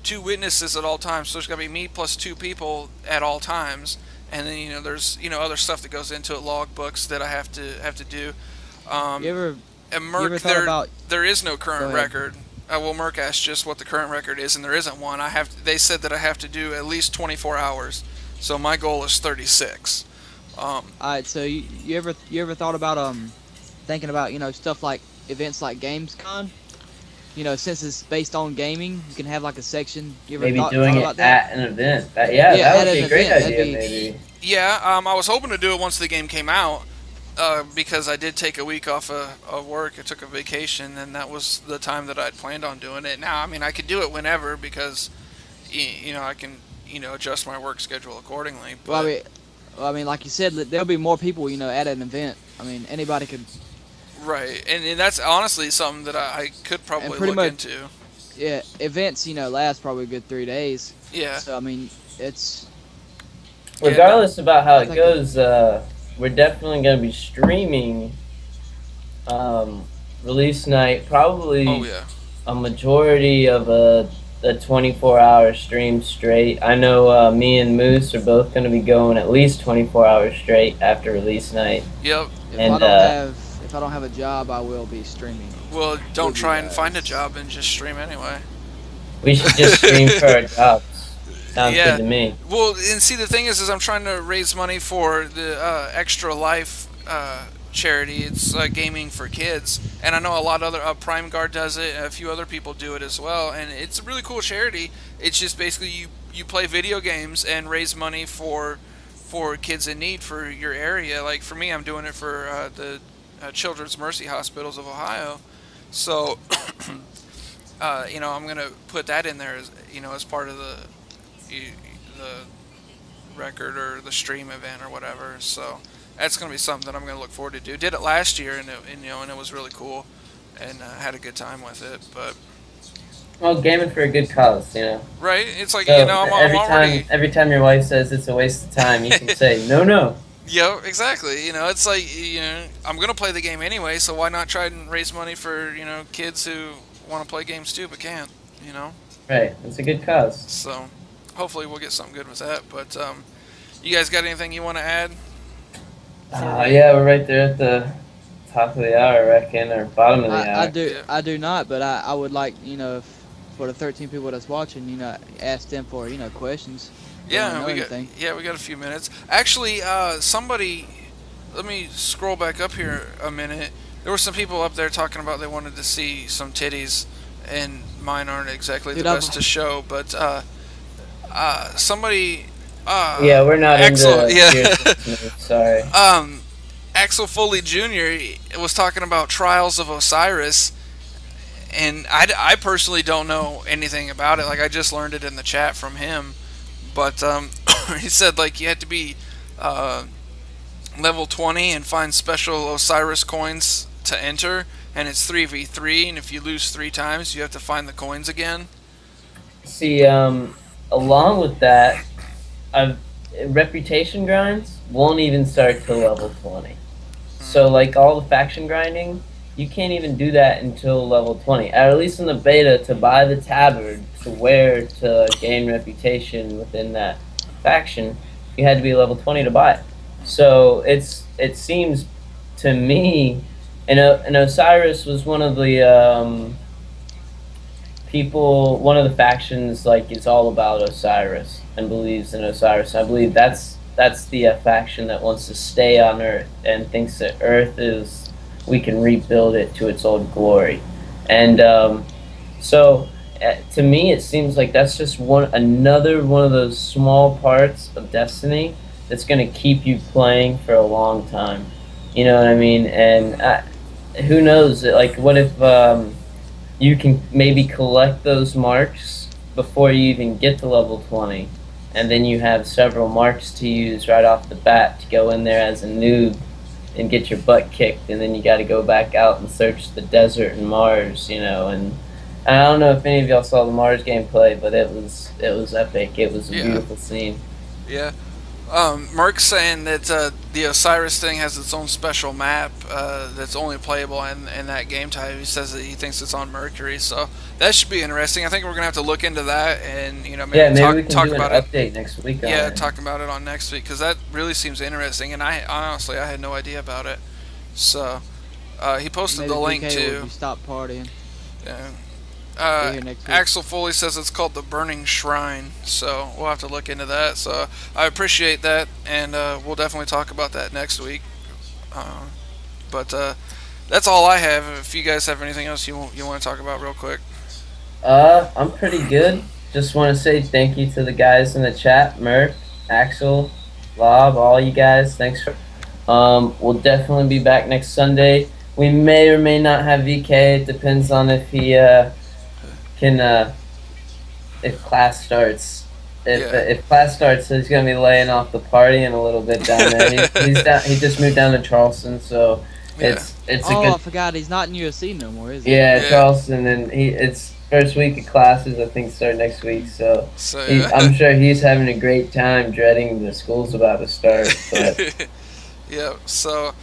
witnesses at all times. So there's got to be me plus 2 people at all times, and then there's other stuff that goes into it, log books that I have to do. You ever thought about? There is no current record. Well, Merc asked just what the current record is, and there isn't one. They said that I have to do at least 24 hours, so my goal is 36. Alright, so you ever thought about thinking about stuff like events like Gamescom? Since it's based on gaming, you can have like a section. You ever maybe thought doing about it that? at an event. That would be a great idea. Maybe. Yeah, I was hoping to do it once the game came out. Because I did take a week off of work. I took a vacation, and that was the time that I'd planned on doing it. Now, I could do it whenever, because I can adjust my work schedule accordingly. But well, like you said, there'll be more people at an event. Anybody could. Right, and that's honestly something that I could probably look into. Yeah, events last probably a good 3 days. Yeah. So it's. Regardless about how it goes. We're definitely going to be streaming release night, probably a majority of a 24-hour stream straight. I know me and Moose are both going to be going at least 24 hours straight after release night. Yep. If I don't have a job, I will be streaming. Well, don't try and find a job and just stream anyway. We should just stream for our jobs. Sounds good to me. Well, and see, the thing is I'm trying to raise money for the Extra Life charity. It's gaming for kids, and I know a lot of other Prime Guard does it, and a few other people do it as well, and it's a really cool charity. It's just basically you play video games and raise money for kids in need for your area. Like for me, I'm doing it for the Children's Mercy Hospitals of Ohio. So I'm gonna put that in there as part of the record or the stream event or whatever. So that's gonna be something that I'm gonna look forward to do. Did it last year, and it was really cool, and had a good time with it. But gaming for a good cause, Right? It's like so every time your wife says it's a waste of time, you can say no. Yeah, exactly. It's like I'm gonna play the game anyway, so why not try and raise money for kids who want to play games too but can't. Right. It's a good cause. So hopefully we'll get something good with that. But you guys got anything you want to add? Yeah, we're right there at the top of the hour, I reckon, or bottom of the hour. I do not, but I would like, for the 13 people that's watching, ask them for, questions. Yeah, we got a few minutes. Actually, somebody, let me scroll back up here a minute. There were some people up there talking about they wanted to see some titties, and mine aren't exactly the best to show, but somebody yeah, we're not Axel, into sorry. Axel Foley Jr. was talking about Trials of Osiris, and I personally don't know anything about it. Like, I just learned it in the chat from him. But he said, like, you had to be level 20 and find special Osiris coins to enter, and it's 3v3, and if you lose 3 times, you have to find the coins again. See, along with that, reputation grinds won't even start till level 20. So, like, all the faction grinding, you can't even do that until level 20. At least in the beta, to buy the tabard, to wear, to gain reputation within that faction, you had to be level 20 to buy it. So, it seems to me, and Osiris was one of the people, one of the factions, like, is all about Osiris and believes in Osiris. I believe that's the faction that wants to stay on Earth and thinks that Earth is, we can rebuild it to its old glory. And so to me it seems like that's just another one of those small parts of Destiny that's going to keep you playing for a long time. You know what I mean? And who knows, like, what if you can maybe collect those marks before you even get to level 20, and then you have several marks to use right off the bat to go in there as a noob and get your butt kicked, and then you got to go back out and search the desert and Mars, you know. And I don't know if any of y'all saw the Mars gameplay, but it was epic. It was a beautiful scene. Yeah. Merc's saying that the Osiris thing has its own special map that's only playable in that game type. He says that he thinks it's on Mercury, so that should be interesting. I think we're gonna have to look into that, and maybe we can talk do about an update next week. Yeah, talk about it on next week, because that really seems interesting, and I honestly had no idea about it. So he posted Maybe the link PK too. Will be stop partying. Yeah. Next week. Axel Foley says it's called the Burning Shrine, so we'll have to look into that. So I appreciate that, and we'll definitely talk about that next week. But that's all I have. If you guys have anything else you want to talk about real quick. I'm pretty good. Just want to say thank you to the guys in the chat, Merc, Axel, Lob, all you guys. Thanks for. We'll definitely be back next Sunday. We may or may not have VK. It depends on if he if class starts. If class starts, he's gonna be laying off the party in a little bit down there. He's down. He just moved down to Charleston, so it's a good. I forgot he's not in USC no more, is he? Yeah, Charleston, and it's first week of classes. I think start next week, so I'm sure he's having a great time, dreading the school's about to start. But. Yeah. So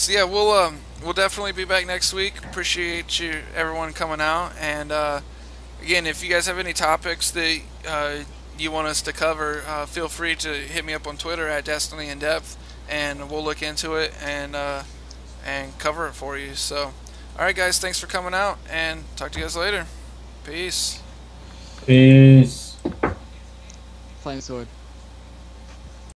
yeah, we'll definitely be back next week. Appreciate everyone coming out, and again, if you guys have any topics that you want us to cover, feel free to hit me up on Twitter at Destiny in Depth, and we'll look into it and cover it for you. So, all right, guys, thanks for coming out, and talk to you guys later. Peace. Peace. Flame sword.